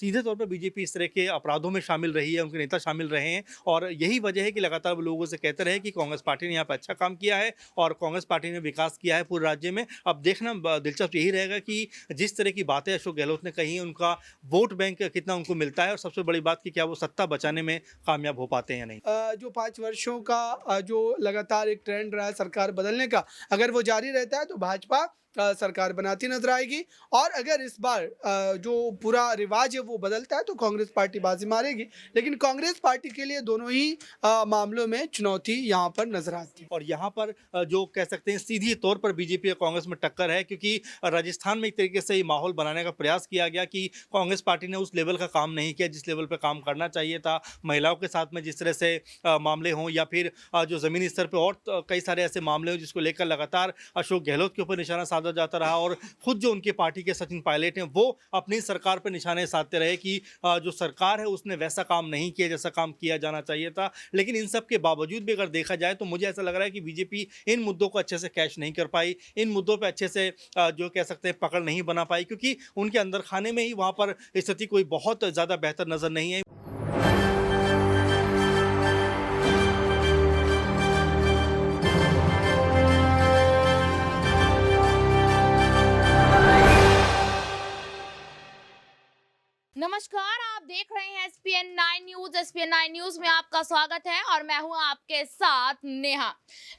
सीधे तौर पर बीजेपी इस तरह के अपराधों में शामिल रही है, उनके नेता शामिल रहे हैं और यही वजह है कि लगातार वो लोगों से कहते रहे कि कांग्रेस पार्टी ने यहाँ पर अच्छा काम किया है और कांग्रेस पार्टी ने विकास किया है पूरे राज्य में। अब देखना दिलचस्प यही रहेगा कि जिस तरह की बातें अशोक गहलोत ने कही, उनका वोट बैंक कितना उनको मिलता है और सबसे बड़ी बात कि क्या वो सत्ता बचाने में कामयाब हो पाते हैं या नहीं। जो 5 वर्षों का जो लगातार एक ट्रेंड रहा है सरकार बदलने का, अगर वो जारी रहता है तो भाजपा सरकार बनाती नजर आएगी। और अगर इस बार जो पूरा रिवाज है वो बदलता है तो कांग्रेस पार्टी बाजी मारेगी। लेकिन कांग्रेस पार्टी के लिए दोनों ही मामलों में चुनौती यहाँ पर नजर आती है। और यहाँ पर जो कह सकते हैं सीधी तौर पर बीजेपी और कांग्रेस में टक्कर है, क्योंकि राजस्थान में एक तरीके से ये माहौल बनाने का प्रयास किया गया कि कांग्रेस पार्टी ने उस लेवल का काम नहीं किया जिस लेवल पर काम करना चाहिए था। महिलाओं के साथ में जिस तरह से मामले हों या फिर जो ज़मीनी स्तर पर और कई सारे ऐसे मामले हों जिसको लेकर लगातार अशोक गहलोत के ऊपर निशाना साधा जाता रहा और खुद जो उनके पार्टी के सचिन पायलट हैं वो अपनी सरकार पर निशाने साधते रहे कि जो सरकार है उसने वैसा काम नहीं किया जैसा काम किया जाना चाहिए था। लेकिन इन सब के बावजूद भी अगर देखा जाए तो मुझे ऐसा लग रहा है कि बीजेपी इन मुद्दों को अच्छे से कैच नहीं कर पाई, इन मुद्दों पे अच्छे से जो कह सकते हैं पकड़ नहीं बना पाई, क्योंकि उनके अंदर खाने में ही वहाँ पर स्थिति कोई बहुत ज़्यादा बेहतर नज़र नहीं है। नमस्कार, आप देख रहे हैं एसपीएन 9 न्यूज। एसपीएन 9 न्यूज में आपका स्वागत है और मैं हूं आपके साथ नेहा।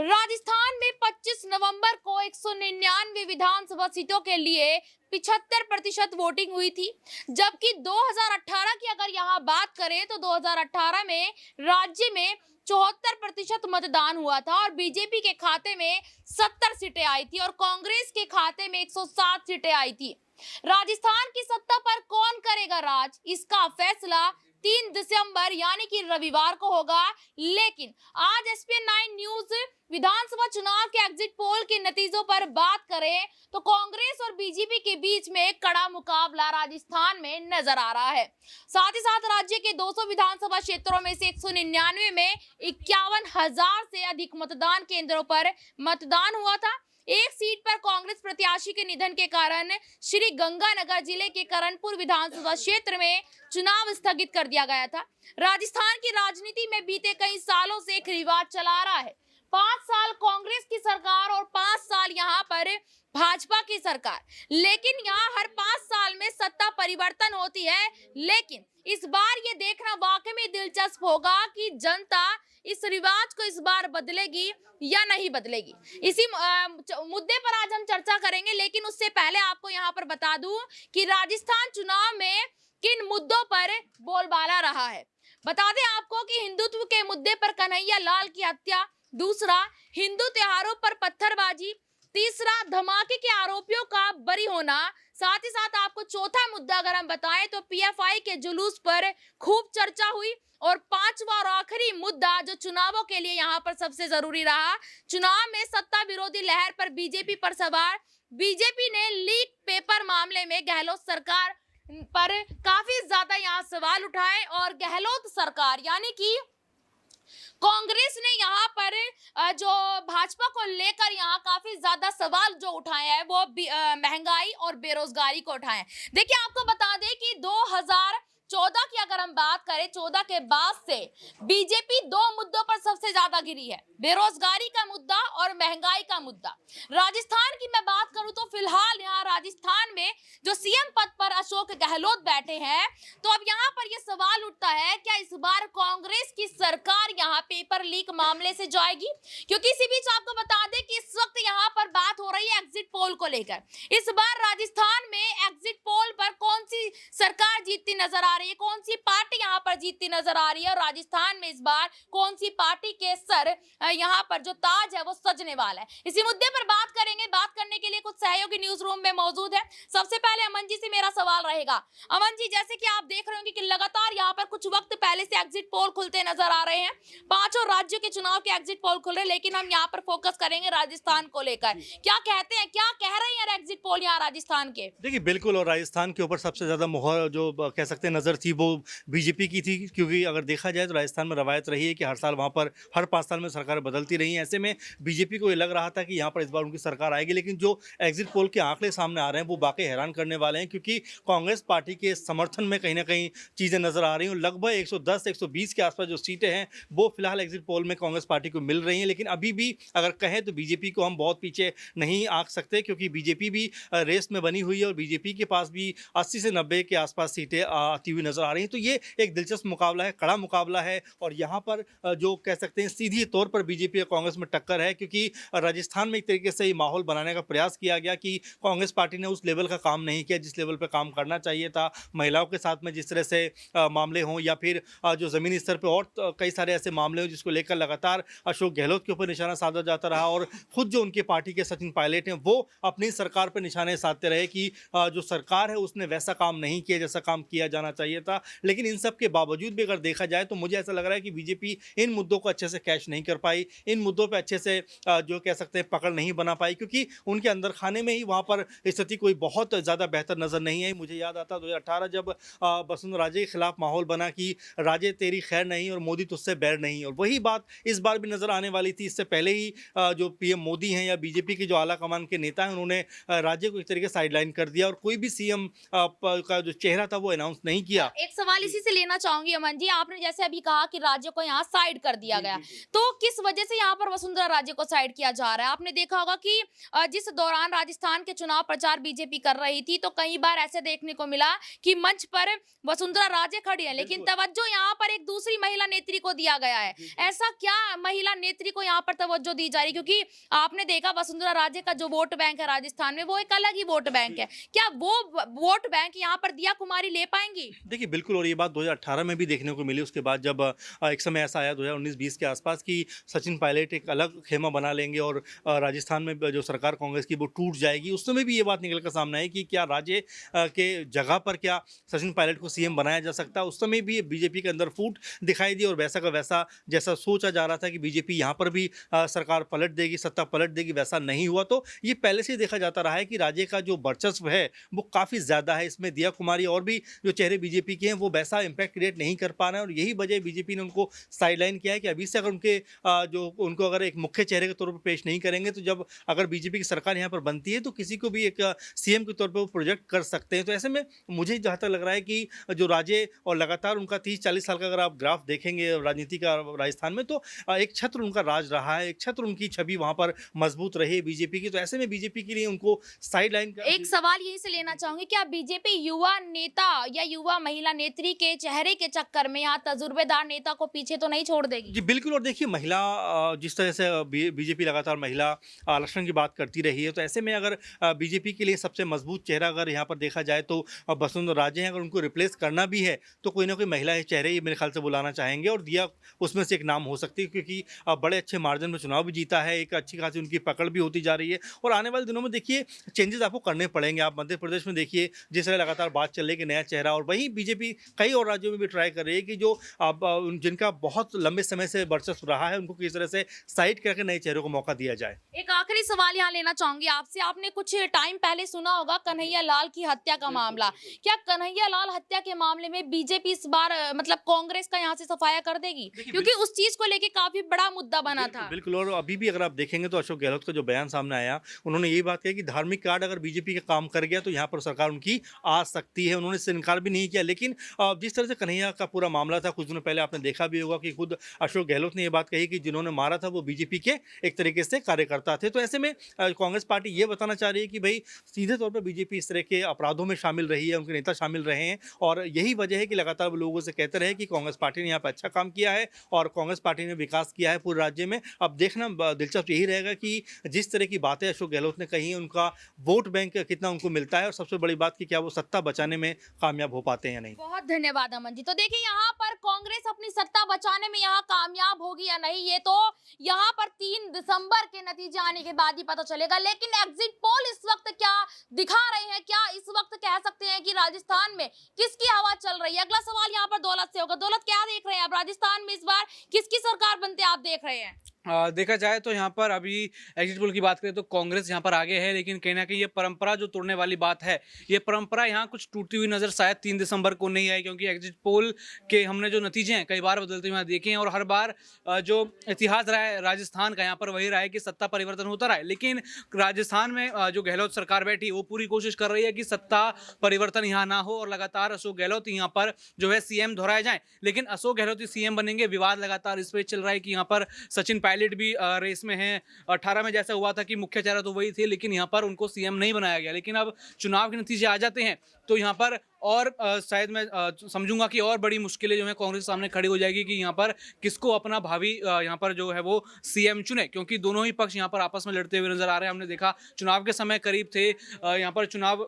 राजस्थान में 25 नवंबर को 199 विधानसभा सीटों के लिए 75% वोटिंग हुई थी, जबकि 2018 की अगर यहाँ बात करें तो 2018 में राज्य में 74% मतदान हुआ था और बीजेपी के खाते में 70 सीटें आई थी और कांग्रेस के खाते में 107 सीटें आई थी। राजस्थान की सत्ता पर कौन करेगा राज, इसका फैसला 3 दिसंबर यानी कि रविवार को होगा। लेकिन आज एसपीएन 9 न्यूज विधानसभा चुनाव के एग्जिट पोल के नतीजों पर बात करें तो कांग्रेस और बीजेपी के बीच में एक कड़ा मुकाबला राजस्थान में नजर आ रहा है। साथ ही साथ राज्य के 200 विधानसभा क्षेत्रों में से 199 में 51,000 से अधिक मतदान केंद्रों पर मतदान हुआ था। एक सीट पर कांग्रेस प्रत्याशी के निधन के कारण श्री गंगानगर जिले के करणपुर विधानसभा क्षेत्र में चुनाव स्थगित कर दिया गया था। राजस्थान की राजनीति में बीते कई सालों से एक रिवाज चला आ रहा है, 5 साल कांग्रेस की सरकार और 5 साल यहाँ पर भाजपा की सरकार। लेकिन यहाँ हर 5 साल में सत्ता परिवर्तन होती है, लेकिन इस बार ये देखना वाकई में दिलचस्प होगा कि जनता इस रिवाज को इस बार बदलेगी या नहीं बदलेगी। इसी मुद्दे पर आज हम चर्चा करेंगे, लेकिन उससे पहले आपको यहाँ पर बता दूं कि राजस्थान चुनाव में किन मुद्दों पर बोलबाला रहा है। बता दें आपको कि हिंदुत्व के मुद्दे पर कन्हैया लाल की हत्या, दूसरा हिंदू त्योहारों पर पत्थरबाजी, तीसरा धमाके के आरोपियों का बरी होना, साथ ही साथ आपको चौथा मुद्दा अगर हम बताएं तो पीएफआई के जुलूस पर खूब चर्चा हुई और पांचवा और आखिरी मुद्दा जो चुनावों के लिए यहाँ पर सबसे जरूरी रहा, चुनाव में सत्ता विरोधी लहर पर बीजेपी पर सवार। बीजेपी ने लीक पेपर मामले में गहलोत सरकार पर काफी ज्यादा यहाँ सवाल उठाए और गहलोत सरकार यानी कि कांग्रेस ने यहाँ पर जो भाजपा को लेकर यहाँ काफी ज्यादा सवाल जो उठाए हैं वो महंगाई और बेरोजगारी को उठाए। देखिए आपको बता दें कि 2014 की अगर हम बात करें, 14 के बाद से बीजेपी 2 मुद्दों पर सबसे ज्यादा गिरी है, बेरोजगारी का मुद्दा और महंगाई का मुद्दा। राजस्थान की मैं बात करूं तो फिलहाल यहाँ राजस्थान में जो सीएम पद पर अशोक गहलोत बैठे हैं, तो अब यहाँ पर यह सवाल उठता है क्या इस बार कांग्रेस की सरकार यहाँ पेपर लीक मामले से जाएगी? क्योंकि इसी बीच आपको बता दें कि इस वक्त यहाँ पर बात हो रही है एग्जिट पोल को लेकर। इस बार राजस्थान में एग्जिट पोल पर कौन सी सरकार जीतती नजर आ रही है, कौन सी पार्टी यहाँ पर जीतती नजर आ रही है और राजस्थान में इस बार कौन सी पार्टी के सर यहाँ पर जो ताज है वो सजने वाला है, इसी मुद्दे पर बात करेंगे। बात करने के लिए कुछ सहयोगी न्यूज रूम में मौजूद है। सबसे पहले अमन जी से मेरा सवाल रहेगा। अमन जी, जैसे कि आप देख रहे होंगे कि लगातार लगातार यहाँ पर कुछ वक्त पहले से एग्जिट पोल खुलते नजर आ रहे हैं। 5 राज्यों के चुनाव के एग्जिट पोल खुल रहे हैं, लेकिन हम यहाँ पर फोकस करेंगे राजस्थान को लेकर। क्या कहते हैं, क्या कह रहे हैं यार एग्जिट पोल यहाँ राजस्थान के? देखिए बिल्कुल, और राजस्थान के ऊपर सबसे ज़्यादा मुहर जो कह सकते हैं नज़र थी वो बीजेपी की थी, क्योंकि अगर देखा जाए तो राजस्थान में रवायत रही है कि हर साल वहाँ पर हर 5 साल में सरकार बदलती रही हैं। ऐसे में बीजेपी को ये लग रहा था कि यहाँ पर इस बार उनकी सरकार आएगी, लेकिन जो एग्जिट पोल के आंकड़े सामने आ रहे हैं वो वाकई हैरान करने वाले हैं, क्योंकि कांग्रेस पार्टी के समर्थन में कहीं ना कहीं चीज़ें नजर आ रही हैं। लगभग 110-120 के आसपास जो सीटें हैं वो फिलहाल एग्जिट पोल में कांग्रेस पार्टी को मिल रही हैं, लेकिन अभी भी अगर कहें तो बीजेपी को हम बहुत पीछे नहीं आंक सकते, क्योंकि बीजेपी भी रेस में बनी हुई है और बीजेपी के पास भी 80 से 90 के आसपास सीटें आती हुई नजर आ रही हैं। तो ये एक दिलचस्प मुकाबला है, कड़ा मुकाबला है, और यहाँ पर जो कह सकते हैं सीधी तौर पर बीजेपी और कांग्रेस में टक्कर है, क्योंकि राजस्थान में एक तरीके से ये माहौल बनाने का प्रयास किया गया कि कांग्रेस पार्टी ने उस लेवल का काम नहीं किया जिस लेवल पर काम करना चाहिए था। महिलाओं के साथ में जिस तरह से मामले हों, या फिर जो ज़मीनी स्तर पर और कई सारे ऐसे मामले हों जिसको लेकर लगातार अशोक गहलोत के ऊपर निशाना साधा जाता रहा, और खुद जो उनके पार्टी के सचिन पायलट हैं वो अपनी सरकार पर निशाने साधते रहे कि जो सरकार है उसने वैसा काम नहीं किया जैसा काम किया जाना चाहिए था। लेकिन इन सब के बावजूद भी अगर देखा जाए तो मुझे ऐसा लग रहा है कि बीजेपी इन मुद्दों को अच्छे से कैच नहीं कर पाई, इन मुद्दों पे अच्छे से जो कह सकते हैं पकड़ नहीं बना पाई, क्योंकि उनके अंदर खाने में ही वहाँ पर स्थिति कोई बहुत ज़्यादा बेहतर नज़र नहीं आई। मुझे याद आता 2018 जब वसुंधरा राजे के खिलाफ माहौल बना कि राजे तेरी खैर नहीं और मोदी तुझसे बैर नहीं, और वही बात इस बार भी नज़र आने वाली थी। इससे पहले ही जो पीएम मोदी हैं या बीजेपी के जो आला कमान के नेता हैं उन्होंने राज्य को एक तरीके से साइडलाइन कर दिया, और कोई भी सीएम का जो चेहरा था वो अनाउंस नहीं किया। एक सवाल इसी से लेना चाहूंगी अमन जी, आपने जैसे अभी कहा कि राज्य को यहाँ साइड कर दिया गया, तो किस वजह से यहाँ पर वसुंधरा राज्य को साइड किया जा रहा है? आपने देखा होगा कि जिस दौरान राजस्थान के चुनाव प्रचार बीजेपी कर रही थी तो कई बार ऐसे देखने को मिला कि मंच पर वसुंधरा राजे खड़ी है, लेकिन तवज्जो यहाँ पर एक दूसरी महिला नेत्री को दिया गया है। ऐसा क्या महिला नेत्री को यहाँ पर तवज्जो दी जा रही? क्योंकि आपने देखा वसुंधरा राजे का जो वोट बैंक है राजस्थान में वो एक अलग ही वोट बैंक है। क्या वो वोट बैंक यहाँ पर दिया कुमारी ले पाएंगी? देखिए बिल्कुल, और ये बात 2018 में भी देखने को मिली। उसके बाद जब एक समय ऐसा आया 2019-20 के आसपास कि सचिन पायलट एक अलग खेमा बना लेंगे और राजस्थान में जो सरकार कांग्रेस की वो टूट जाएगी, उस समय भी ये बात निकल कर सामने आई कि क्या राज्य के जगह पर क्या सचिन पायलट को सीएम बनाया जा सकता है। उस समय भी बीजेपी के अंदर फूट दिखाई दी, और वैसा का वैसा जैसा सोचा जा रहा था कि बीजेपी यहाँ पर भी सरकार पलट देगी, सत्ता पलट देगी, वैसा नहीं हुआ। तो ये पहले से देखा जाता रहा है कि राज्य का जो वर्चस्व है वो काफ़ी ज़्यादा है। इसमें दिया कुमारी और भी जो चेहरे बीजेपी के हैं वो वैसा इम्पैक्ट क्रिएट नहीं कर पा रहे हैं, और यही वजह बीजेपी ने उनको साइडलाइन किया है कि अभी से अगर उनको अगर एक मुख्य चेहरे के तौर पर पेश नहीं करेंगे तो जब अगर बीजेपी की सरकार यहाँ पर बनती है तो किसी को भी एक सीएम के तौर पर वो प्रोजेक्ट कर सकते हैं। तो ऐसे में मुझे जहाँ तक लग रहा है कि जो राज्य और लगातार उनका 30-40 साल का अगर आप ग्राफ देखेंगे राजनीति का राजस्थान में, तो एक छत्र उनका राज रहा है, एक छत्र उनकी छवि वहाँ पर मजबूत रही है बीजेपी की। तो ऐसे में बीजेपी के लिए उनको साइडलाइन एक सवाल यही से लेना चाहूंगी, क्या बीजेपी युवा नेता या युवा महिला नेत्री के चेहरे के चक्कर में यहाँ तजुर्बेदार नेता को पीछे तो नहीं छोड़ देगी? जी बिल्कुल, और देखिए महिला जिस तरह से बीजेपी लगातार महिला आरक्षण की बात करती रही है, तो ऐसे में अगर बीजेपी के लिए सबसे मजबूत चेहरा अगर यहाँ पर देखा जाए तो वसुंधरा राजे हैं। अगर उनको रिप्लेस करना भी है तो कोई ना कोई महिला चेहरे ही मेरे ख्याल से बुलाना चाहेंगे, और दिया उसमें से एक नाम हो सकती है, क्योंकि बड़े अच्छे मार्जिन में चुनाव भी जीता है, एक अच्छी खासी उनकी पकड़ भी होती जा रही है। और आने वाले दिनों में देखिए चेंजेस आपको करने पड़ेंगे। आप मध्य प्रदेश में देखिए जिस तरह लगातार बात चल रही है कि नया चेहरा, और वहीं बीजेपी कई और राज्यों में भी ट्राई कर रही है कि जो जिनका बहुत लंबे समय से वर्चस्व रहा है उनको किस तरह से साइड करके नए चेहरों को मौका दिया जाए। एक आखिरी सवाल यहाँ लेना चाहूंगी आपसे, आपने कुछ टाइम पहले सुना होगा कन्हैया लाल की हत्या का मामला। क्या कन्हैया लाल हत्या के मामले में बीजेपी इस बार मतलब कांग्रेस का यहाँ से सफाया कर देगी? क्योंकि उस चीज को लेके काफी बड़ा मुद्दा बना था। बिल्कुल, और अभी भी अगर आप देखेंगे तो अशोक गहलोत का जो बयान सामने आया, उन्होंने यही बात कही कि धार्मिक कार्ड अगर बीजेपी का काम कर गया तो यहाँ पर सरकार उनकी आ सकती है। उन्होंने इससे इनकार भी नहीं किया। लेकिन जिस तरह से कन्हैया का पूरा मामला था, कुछ दिनों पहले आपने देखा भी होगा कि खुद अशोक गहलोत ने यह बात कही कि जिन्होंने मारा था वो बीजेपी के एक तरीके से कार्यकर्ता थे। तो ऐसे में कांग्रेस पार्टी ये बताना चाह रही है कि भाई सीधे तौर पर बीजेपी इस तरह के अपराधों में शामिल रही है, उनके नेता शामिल रहे हैं, और यही वजह है कि लगातार वो लोगों से कहते रहे कि कांग्रेस पार्टी ने यहाँ पर अच्छा काम किया है और कांग्रेस पार्टी ने विकास किया है पूरे राज्य में। अब देखना दिलचस्प यही रहेगा कि जिस तरह की बातें अशोक गहलोत ने कही, उनका वोट बैंक कितना उनको मिलता है, और सबसे बड़ी बात कि क्या वो सत्ता बचाने में कामयाब हो पाते हैं या नहीं। बहुत धन्यवाद अमन जी। तो देखिए यहाँ पर कांग्रेस अपनी सत्ता बचाने में यहाँ कामयाब होगी या नहीं, ये तो यहाँ पर 3 दिसंबर के नतीजे आने के बाद ही पता चलेगा। लेकिन एग्जिट पोल इस वक्त क्या दिखा रहे हैं, क्या इस वक्त कह सकते हैं कि राजस्थान में किसकी हवा चल रही है? अगला सवाल यहाँ पर दौलत से होगा। दौलत, क्या देख रहे हैं आप, राजस्थान में इस बार किसकी सरकार बनते आप देख रहे हैं? देखा जाए तो यहाँ पर अभी एग्जिट पोल की बात करें तो कांग्रेस यहाँ पर आगे है, लेकिन कहीं ना कहीं ये परंपरा जो तोड़ने वाली बात है, ये परंपरा यहाँ कुछ टूटती हुई नजर शायद 3 दिसंबर को नहीं आई, क्योंकि एग्जिट पोल के हमने जो नतीजे हैं कई बार बदलते हुए देखे हैं और हर बार जो इतिहास रहा है राजस्थान का यहाँ पर वही रहा है कि सत्ता परिवर्तन होता रहा है। लेकिन राजस्थान में जो गहलोत सरकार बैठी वो पूरी कोशिश कर रही है कि सत्ता परिवर्तन यहाँ ना हो और लगातार अशोक गहलोत यहाँ पर जो है सीएम दोहराए जाए। लेकिन अशोक गहलोत ही सीएम बनेंगे, विवाद लगातार इस पे चल रहा है कि यहाँ पर सचिन पायलट भी रेस में हैं। 18 में जैसा हुआ था कि मुख्य चेहरा तो वही थे, लेकिन यहाँ पर उनको सीएम नहीं बनाया गया। लेकिन अब चुनाव के नतीजे आ जाते हैं तो यहाँ पर और शायद मैं समझूंगा कि और बड़ी मुश्किलें जो है कांग्रेस के सामने खड़ी हो जाएगी कि यहाँ पर किसको अपना भावी यहाँ पर जो है वो सीएम चुने, क्योंकि दोनों ही पक्ष यहाँ पर आपस में लड़ते हुए नजर आ रहे हैं। हमने देखा चुनाव के समय करीब थे, यहाँ पर चुनाव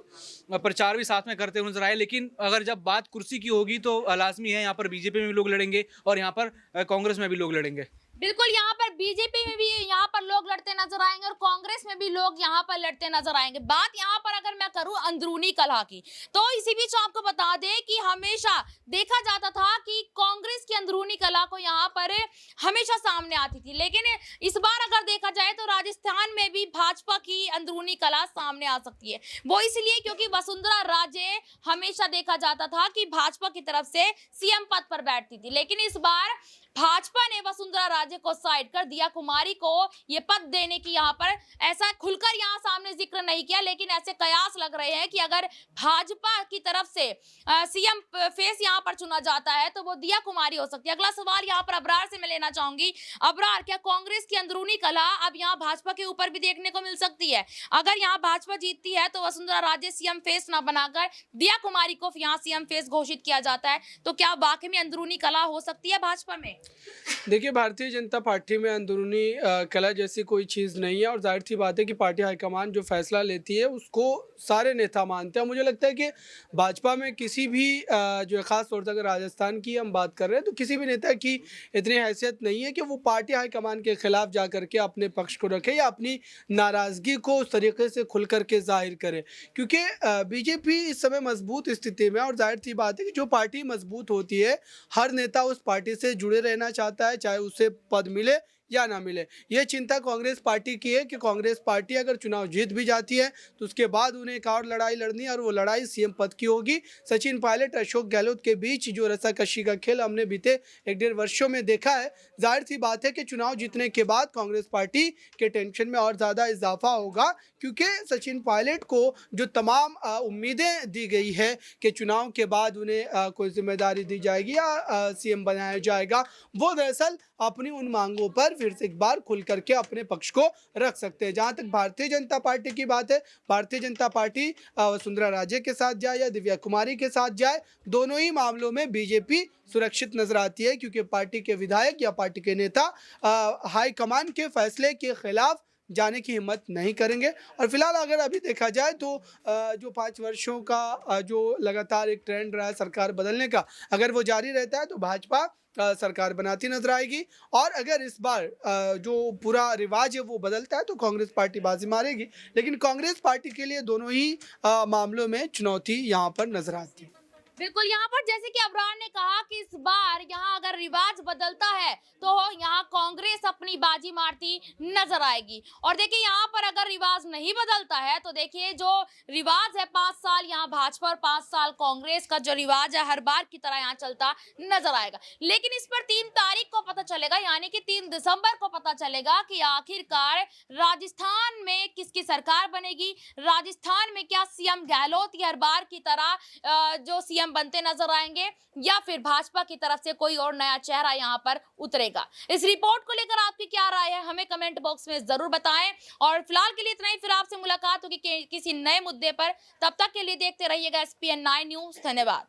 प्रचार भी साथ में करते हुए नजर आए। लेकिन अगर जब बात कुर्सी की होगी तो लाजमी है यहाँ पर बीजेपी में भी लोग लड़ेंगे और यहाँ पर कांग्रेस में भी लोग लड़ेंगे। बिल्कुल, यहाँ पर बीजेपी में भी यहाँ पर लोग लड़ते नजर आएंगे और कांग्रेस में भी लोग यहाँ पर लड़ते नजर आएंगे। बात यहाँ पर अगर मैं करूं अंदरूनी कलह की, तो इसी बीच आपको बता दें कि हमेशा देखा जाता था कि कांग्रेस की अंदरूनी कलह को यहाँ पर हमेशा सामने आती थी। लेकिन इस बार अगर देखा जाए तो राजस्थान में भी भाजपा की अंदरूनी कलह सामने आ सकती है। वो इसलिए क्योंकि वसुंधरा राजे हमेशा देखा जाता था कि भाजपा की तरफ से सीएम पद पर बैठती थी, लेकिन इस बार भाजपा ने वसुंधरा राजे को साइड कर दिया कुमारी को ये पद देने की यहाँ पर ऐसा खुलकर यहाँ सामने जिक्र नहीं किया, लेकिन ऐसे कयास लग रहे हैं कि अगर भाजपा की तरफ से सीएम फेस यहाँ पर चुना जाता है तो वो दिया कुमारी हो सकती है। अगला सवाल यहाँ पर अबरार से मैं लेना चाहूंगी। अबरार, क्या कांग्रेस की अंदरूनी कलह अब यहाँ भाजपा के ऊपर भी देखने को मिल सकती है? अगर यहाँ भाजपा जीतती है तो वसुंधरा राजे सीएम फेस ना बनाकर दिया कुमारी को यहाँ सीएम फेस घोषित किया जाता है, तो क्या वाकई में अंदरूनी कलह हो सकती है भाजपा में? देखिए, भारतीय जनता पार्टी में अंदरूनी कलह जैसी कोई चीज़ नहीं है और जाहिर सी बात है कि पार्टी हाईकमान जो फैसला लेती है उसको सारे नेता मानते हैं। मुझे लगता है कि भाजपा में किसी भी जो है ख़ास तौर से अगर राजस्थान की हम बात कर रहे हैं तो किसी भी नेता की इतनी हैसियत नहीं है कि वो पार्टी हाईकमान के खिलाफ जा करके अपने पक्ष को रखे या अपनी नाराज़गी को उस तरीके से खुल करके जाहिर करे, क्योंकि बीजेपी इस समय मजबूत स्थिति में और जाहिर सी बात है कि जो पार्टी मजबूत होती है हर नेता उस पार्टी से जुड़े रहना चाहता है, चाहे उसे पद मिले या ना मिले। ये चिंता कांग्रेस पार्टी की है कि कांग्रेस पार्टी अगर चुनाव जीत भी जाती है तो उसके बाद उन्हें एक और लड़ाई लड़नी है और वो लड़ाई सीएम पद की होगी। सचिन पायलट, अशोक गहलोत के बीच जो रस्साकशी का खेल हमने बीते 1-1.5 वर्षों में देखा है, जाहिर सी बात है कि चुनाव जीतने के बाद कांग्रेस पार्टी के टेंशन में और ज़्यादा इजाफा होगा, क्योंकि सचिन पायलट को जो तमाम उम्मीदें दी गई है कि चुनाव के बाद उन्हें कोई जिम्मेदारी दी जाएगी या सीएम बनाया जाएगा, वो दरअसल अपनी उन मांगों पर फिर से एक बार खुल करके अपने पक्ष को रख सकते हैं। जहाँ तक भारतीय जनता पार्टी की बात है, भारतीय जनता पार्टी वसुंधरा राजे के साथ जाए या दिव्या कुमारी के साथ जाए, दोनों ही मामलों में बीजेपी सुरक्षित नजर आती है, क्योंकि पार्टी के विधायक या पार्टी के नेता हाईकमान के फैसले के खिलाफ जाने की हिम्मत नहीं करेंगे। और फिलहाल अगर अभी देखा जाए तो जो 5 वर्षों का जो लगातार एक ट्रेंड रहा है सरकार बदलने का, अगर वो जारी रहता है तो भाजपा सरकार बनाती नजर आएगी और अगर इस बार जो पूरा रिवाज है वो बदलता है तो कांग्रेस पार्टी बाजी मारेगी। लेकिन कांग्रेस पार्टी के लिए दोनों ही मामलों में चुनौती यहाँ पर नजर आती है। बिल्कुल, यहाँ पर जैसे कि अबरार ने कहा कि इस बार यहाँ अगर रिवाज बदलता है तो यहाँ कांग्रेस अपनी बाजी मारती नजर आएगी। और देखिए, यहाँ पर अगर रिवाज नहीं बदलता है तो देखिए जो रिवाज है 5 साल यहाँ भाजपा और 5 साल कांग्रेस का जो रिवाज है हर बार की तरह यहाँ चलता नजर आएगा। लेकिन इस पर 3 तारीख को पता चलेगा, यानी कि 3 दिसंबर को पता चलेगा कि आखिरकार राजस्थान में किसकी सरकार बनेगी। राजस्थान में क्या सीएम गहलोत हर बार की तरह जो सीएम बनते नजर आएंगे या फिर भाजपा की तरफ से कोई और नया चेहरा यहां पर उतरेगा। इस रिपोर्ट को लेकर आपकी क्या राय है हमें कमेंट बॉक्स में जरूर बताएं। और फिलहाल के लिए इतना ही, फिर आपसे मुलाकात होगी किसी नए मुद्दे पर। तब तक के लिए देखते रहिएगा SPN 9 न्यूज। धन्यवाद।